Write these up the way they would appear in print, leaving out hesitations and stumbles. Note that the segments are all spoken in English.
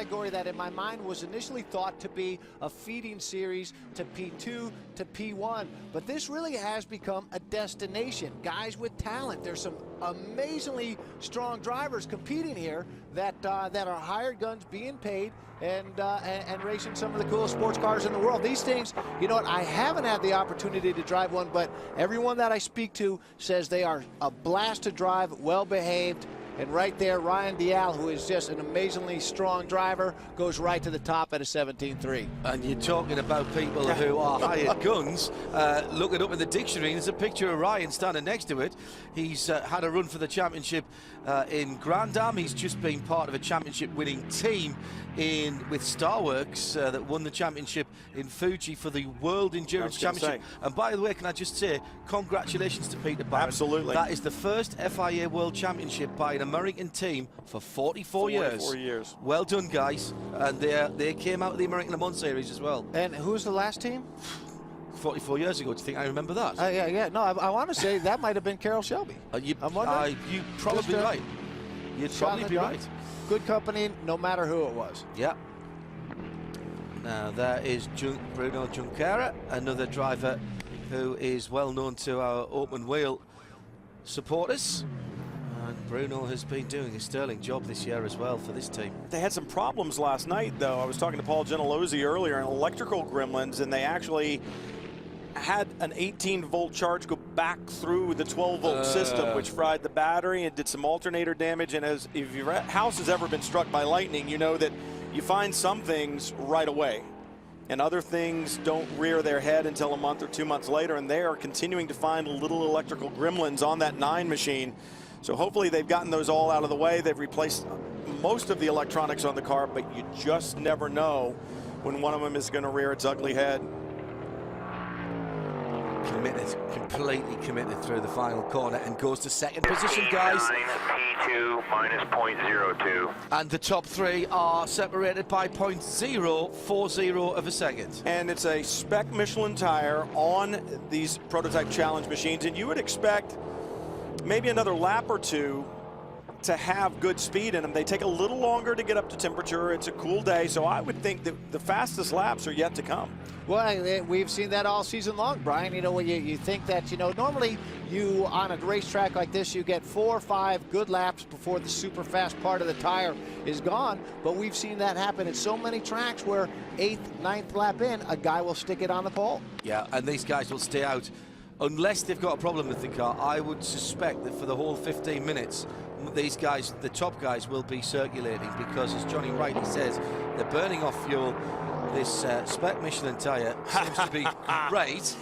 category that in my mind was initially thought to be a feeding series to P2 to P1, but this really has become a destination. Guys with talent. There's some amazingly strong drivers competing here that are hired guns being paid and racing some of the coolest sports cars in the world. These things, you know what, I haven't had the opportunity to drive one, but everyone that I speak to says they are a blast to drive, well behaved. And right there, Ryan Dial, who is just an amazingly strong driver, goes right to the top at a 17.3. And you're talking about people who are hired guns. Look it up in the dictionary. There's a picture of Ryan standing next to it. He's had a run for the championship in Grand Am. He's just been part of a championship-winning team with Starworks that won the championship in Fuji for the World Endurance Championship. And by the way, can I just say, congratulations to Peter Barron. Absolutely. That is the first FIA World Championship by an American team for 44 years. 44 years. Well done, guys. And they came out of the American Le Mans Series as well. And who's the last team? 44 years ago. Do you think I remember that? Yeah. No, I want to say that might have been Carroll Shelby. You're probably right. You'd probably be right. Good company, no matter who it was. Yeah. Now there is Bruno Junqueira, another driver who is well known to our open wheel supporters. And Bruno has been doing a sterling job this year as well for this team. They had some problems last night, though. I was talking to Paul Gentilozzi earlier in electrical gremlins, and they actually had an 18-volt charge go back through the 12-volt system, which fried the battery and did some alternator damage. And if your house has ever been struck by lightning, you know that you find some things right away, and other things don't rear their head until a month or 2 months later, and they are continuing to find little electrical gremlins on that 9 machine. So hopefully they've gotten those all out of the way. They've replaced most of the electronics on the car, but you just never know when one of them is going to rear its ugly head. Completely committed through the final corner and goes to second position, guys. P2 minus 0.02. And the top three are separated by 0.040 of a second. And it's a spec Michelin tire on these prototype challenge machines, and you would expect maybe another lap or two to have good speed in them. They take a little longer to get up to temperature. It's a cool day, so I would think that the fastest laps are yet to come. Well, we've seen that all season long, Brian. You know, you think that, you know, normally you on a racetrack like this, you get 4 or 5 good laps before the super fast part of the tire is gone. But we've seen that happen at so many tracks where 8th, 9th lap in, a guy will stick it on the pole. Yeah, and these guys will stay out unless they've got a problem with the car. I would suspect that for the whole 15 minutes, these guys, the top guys, will be circulating because, as Johnny rightly says, they're burning off fuel. This spec Michelin tire seems to be great.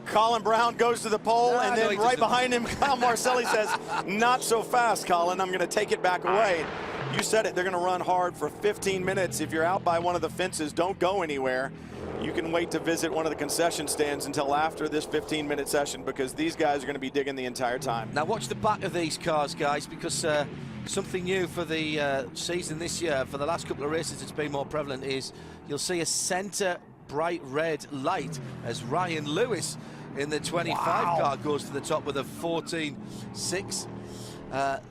Colin Brown goes to the pole, and then right behind him, Kyle Marcelli says, not so fast, Colin. I'm going to take it back away. You said it. They're going to run hard for 15 minutes. If you're out by one of the fences, don't go anywhere. You can wait to visit one of the concession stands until after this 15-minute session, because these guys are going to be digging the entire time. Now watch the back of these cars, guys, because something new for the season this year, for the last couple of races it's been more prevalent, is you'll see a center bright red light as Ryan Lewis in the 25 car goes to the top with a 14.6.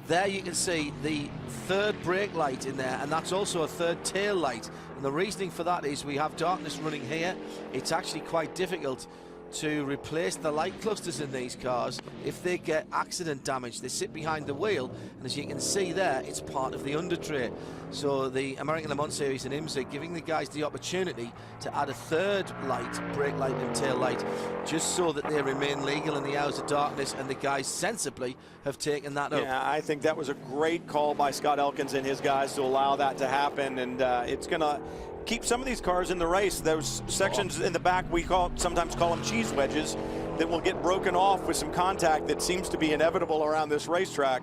There you can see the third brake light in there, and that's also a third tail light. And the reasoning for that is we have darkness running here. It's actually quite difficult to replace the light clusters in these cars if they get accident damage. They sit behind the wheel, and as you can see there, it's part of the under tray. So the American Le Mans Series and IMSA giving the guys the opportunity to add a third light, brake light and tail light, just so that they remain legal in the hours of darkness, and the guys sensibly have taken that up. Yeah, I think that was a great call by Scott Elkins and his guys to allow that to happen, and it's going to keep some of these cars in the race. Those sections in the back, we sometimes call them cheese wedges, that will get broken off with some contact that seems to be inevitable around this racetrack.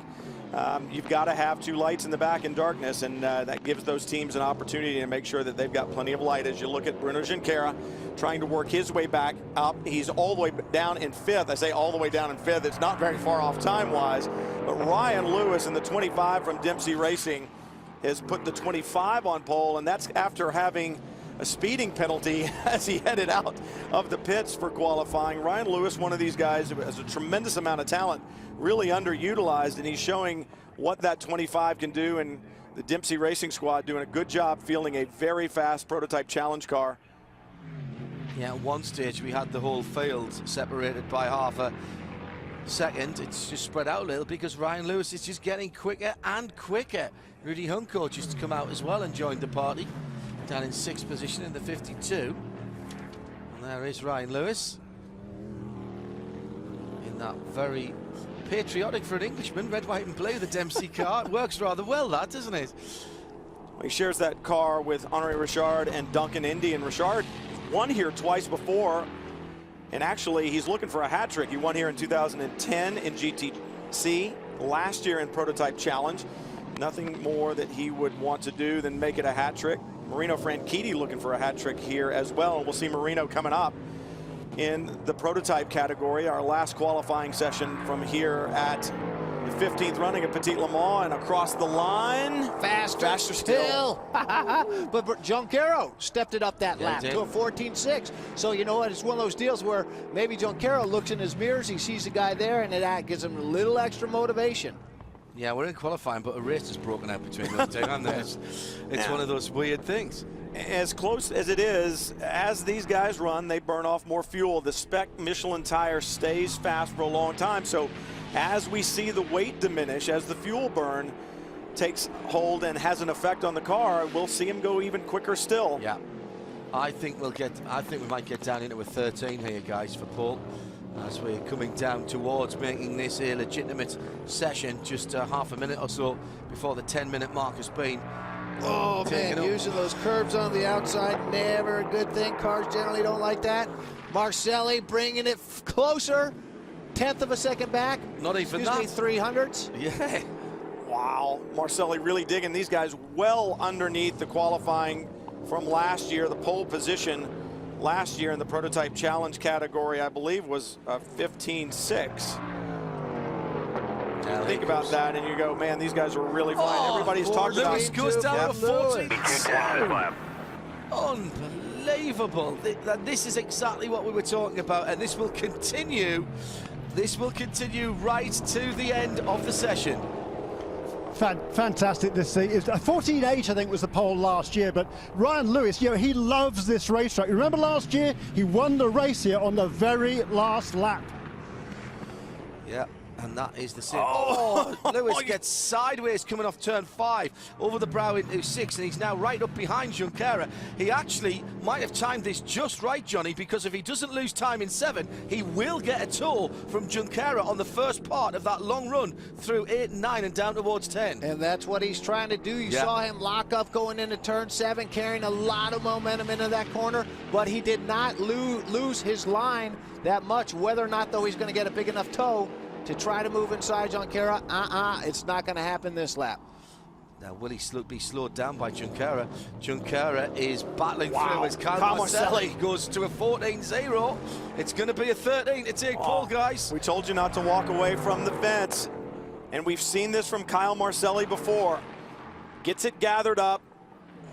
You've got to have 2 lights in the back in darkness, and that gives those teams an opportunity to make sure that they've got plenty of light. As you look at Bruno Junqueira trying to work his way back up, he's all the way down in 5th. I say all the way down in 5th. It's not very far off time-wise, but Ryan Lewis in the 25 from Dempsey Racing has put the 25 on pole, and that's after having a speeding penalty as he headed out of the pits for qualifying. Ryan Lewis, one of these guys who has a tremendous amount of talent, really underutilized, and he's showing what that 25 can do. And the Dempsey Racing Squad doing a good job fielding a very fast prototype challenge car. Yeah, at one stage we had the whole field separated by half a second. It's just spread out a little because Ryan Lewis is just getting quicker and quicker. Rudy Hunko just come out as well and joined the party, down in 6th position in the 52. And there is Ryan Lewis in that very patriotic for an Englishman, red, white and blue, the Dempsey car. It works rather well, that, doesn't it? Well, he shares that car with Henri Richard and Duncan Indy, and Richard won here twice before, and actually he's looking for a hat trick. He won here in 2010 in GTC, last year in Prototype Challenge. Nothing more that he would want to do than make it a hat trick. Marino Franchitti looking for a hat trick here as well, and we'll see Marino coming up in the prototype category, our last qualifying session from here at the 15th running of Petit Le Mans, and across the line. Faster still. But Junqueiro stepped it up that lap did. to a 14.6. So you know what? It's one of those deals where maybe Junqueiro looks in his mirrors, he sees the guy there, and it gives him a little extra motivation. Yeah, we're in qualifying, but a race has broken out between those two, and it's one of those weird things. As close as it is, as these guys run, they burn off more fuel. The spec Michelin tire stays fast for a long time. So as we see the weight diminish, as the fuel burn takes hold and has an effect on the car, we'll see him go even quicker still. Yeah, I think we might get down into a 13 here, guys, for Paul, as we're coming down towards making this a legitimate session. Just half a minute or so before the 10-minute mark has been. Oh man, using those curbs on the outside, never a good thing. Cars generally don't like that. Marcelli bringing it closer, 1/10 of a second back. Not even that. that. 300s. Yeah. Wow, Marcelli really digging these guys well underneath the qualifying from last year. The pole position last year in the prototype challenge category, I believe, was 15.6. Think about that and you go, man, these guys are really flying. Everybody's talking about Lewis goes down to 14. lap. Unbelievable. This is exactly what we were talking about, and this will continue. This will continue right to the end of the session. Fantastic to see. 14.8, I think, was the pole last year, but Ryan Lewis, you know, he loves this racetrack. Remember last year, he won the race here on the very last lap. Yeah. And that is the same. Oh, Lewis gets sideways coming off turn 5 over the brow into 6, and he's now right up behind Junqueira. He actually might have timed this just right, Johnny, because if he doesn't lose time in 7, he will get a toll from Junqueira on the first part of that long run through 8 and 9 and down towards 10. And that's what he's trying to do. You saw him lock up going into turn 7, carrying a lot of momentum into that corner, but he did not lose his line that much, whether or not, though, he's going to get a big enough tow to try to move inside Junqueira. It's not going to happen this lap. Now, will he be slowed down by Junqueira? Junqueira is battling through as Kyle Marcelli goes to a 14.0. It's going to be a 13 to take Paul, guys. We told you not to walk away from the fence, and we've seen this from Kyle Marcelli before. Gets it gathered up,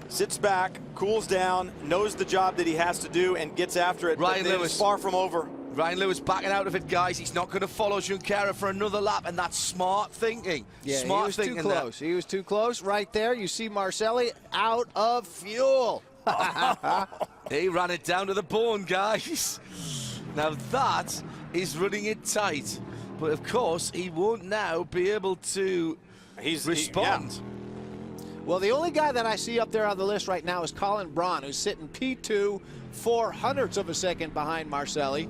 sits back, cools down, knows the job that he has to do, and gets after it. Ryan Lewis Lewis far from over. Ryan Lewis backing out of it, guys. He's not going to follow Junqueira for another lap, and that's smart thinking. Yeah, smart he was thinking. Too close. He was too close. Right there, you see Marcelli out of fuel. He ran it down to the bone, guys. Now that is running it tight, but of course he won't now be able to respond. Well, the only guy that I see up there on the list right now is Colin Braun, who's sitting P2, 400ths of a second behind Marcelli.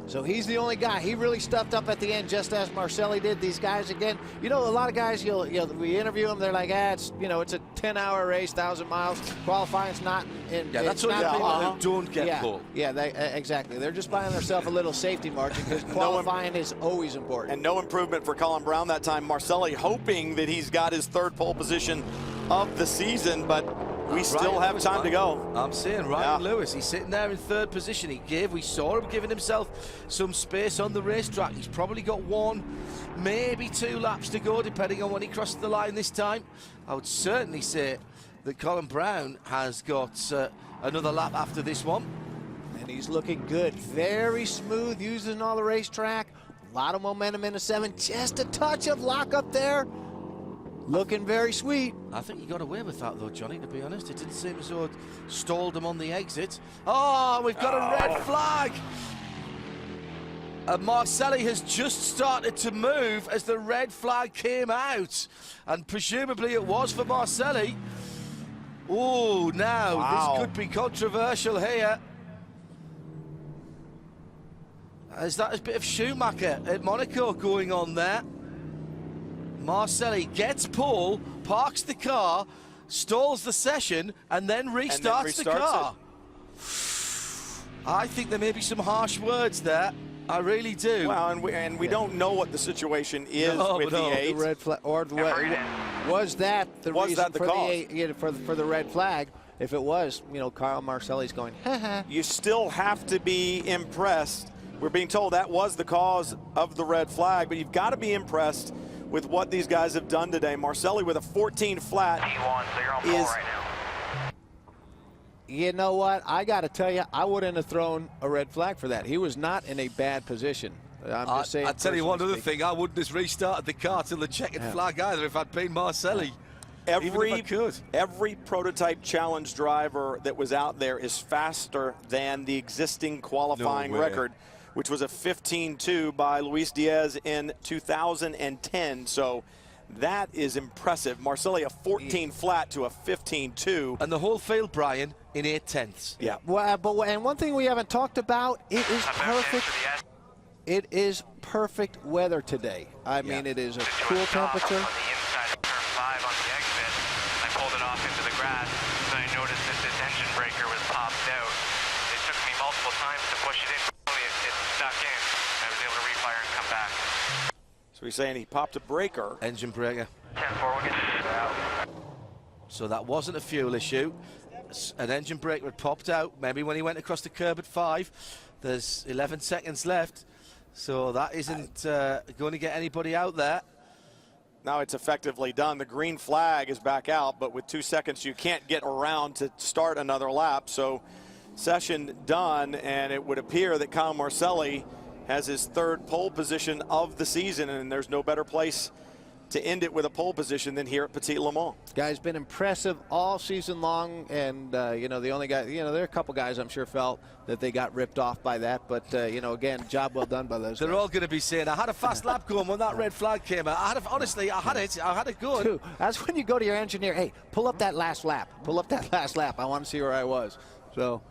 So he's the only guy. He really stuffed up at the end, just as Marcelli did. These guys, again, you know, a lot of guys, we interview them, they're like, it's it's a 10-hour race, 1,000 miles. Qualifying's not. That's what people who don't get pulled. Yeah, exactly. They're just buying themselves a little safety margin because qualifying is always important. And no improvement for Colin Braun that time. Marcelli hoping that he's got his 3rd pole position of the season, but we still have time to go. I'm saying Ryan Lewis, he's sitting there in 3rd position. We saw him giving himself some space on the racetrack. He's probably got 1, maybe 2 laps to go, depending on when he crosses the line this time. I would certainly say that Colin Braun has got another lap after this one. And he's looking good. Very smooth, using all the racetrack. A lot of momentum in the 7. Just a touch of lock up there. Looking very sweet. I think he got away with that, though, Johnny, to be honest. It didn't seem as though it stalled him on the exit. Oh, we've got a red flag. Marcelli has just started to move as the red flag came out. And presumably it was for Marcelli. Oh, now this could be controversial here. Is that a bit of Schumacher at Monaco going on there? Marcelli gets pole, parks the car, stalls the session, and then restarts the car. I think there may be some harsh words there. I really do. Well, and we don't know what the situation is with the 8. The red flag, or was that the reason for the red flag? If it was, you know, Carl Marcelli's going, ha. You still have to be impressed. We're being told that was the cause of the red flag, but you've got to be impressed with what these guys have done today. Marcelli with a 14 flat is... You know what? I got to tell you, I wouldn't have thrown a red flag for that. He was not in a bad position. I'm just saying. I'll tell you one other thing. I wouldn't have restarted the car till the checkered flag either if I'd been Marcelli. Every prototype challenge driver that was out there is faster than the existing qualifying record, which was a 15.2 by Luis Diaz in 2010. So that is impressive. Marcelli a 14 flat to a 15.2. And the whole field, Brian, in 8/10. Yeah. Well, and one thing we haven't talked about, it is perfect. It is perfect weather today. I mean, it is a cool temperature. On the inside of turn 5 on the exit, I pulled it off into the grass, and I noticed that this engine breaker was popped out. It took me multiple times to push it in. It stuck in. I was able to refire and come back. So he's saying he popped a breaker. Engine breaker. 10-4, we'll get this out. So that wasn't a fuel issue. An engine breaker had popped out, maybe when he went across the curb at 5. There's 11 seconds left. So that isn't going to get anybody out there. Now it's effectively done. The green flag is back out, but with 2 seconds, you can't get around to start another lap. So session done, and it would appear that Kyle Marcelli has his 3rd pole position of the season, and there's no better place to end it with a pole position than here at Petit Le Mans. Guy's been impressive all season long, and you know, the only guy, you know, there are a couple guys I'm sure felt that they got ripped off by that, but you know, again, job well done by those They're guys. all going to be saying, I had a fast lap going when that red flag came out. Honestly, I had it good. Dude, that's when you go to your engineer, hey, pull up that last lap. Pull up that last lap. I want to see where I was. So,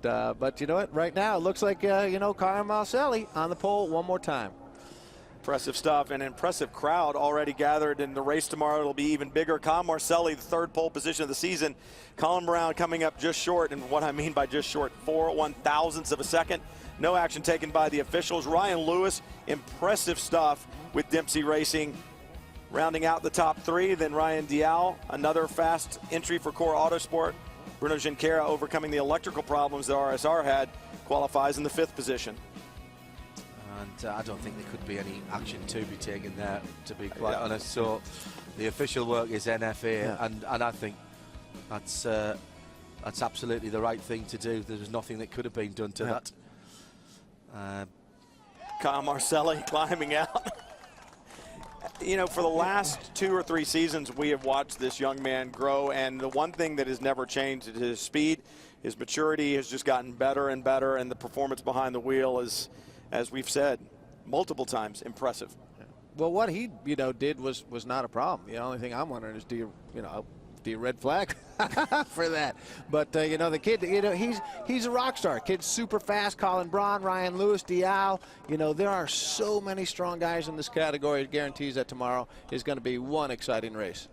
but you know what? Right now, it looks like, you know, Kyle Marcelli on the pole one more time. Impressive stuff, an impressive crowd already gathered in the race tomorrow. It'll be even bigger. Kyle Marcelli, the 3rd pole position of the season. Colin Brown coming up just short, and what I mean by just short, 4 1/1000ths of a second. No action taken by the officials. Ryan Lewis, impressive stuff with Dempsey Racing. Rounding out the top 3, then Ryan Dial, another fast entry for Core Autosport. Bruno Junqueira overcoming the electrical problems that RSR had, qualifies in the 5th position. And I don't think there could be any action to be taken there, to be quite honest. So the official work is NFA, and I think that's absolutely the right thing to do. There was nothing that could have been done to that. Kyle Marcelli climbing out. You know, for the last 2 or 3 seasons, we have watched this young man grow, and the one thing that has never changed is his speed. His maturity has just gotten better and better, and the performance behind the wheel is, as we've said multiple times, impressive. Well, what he, you know, did was not a problem. The only thing I'm wondering is, do you red flag for that? But you know, the kid, you know, he's a rock star. Kid's super fast. Colin Braun, Ryan Lewis, Dial. You know, there are so many strong guys in this category. It guarantees that tomorrow is going to be one exciting race.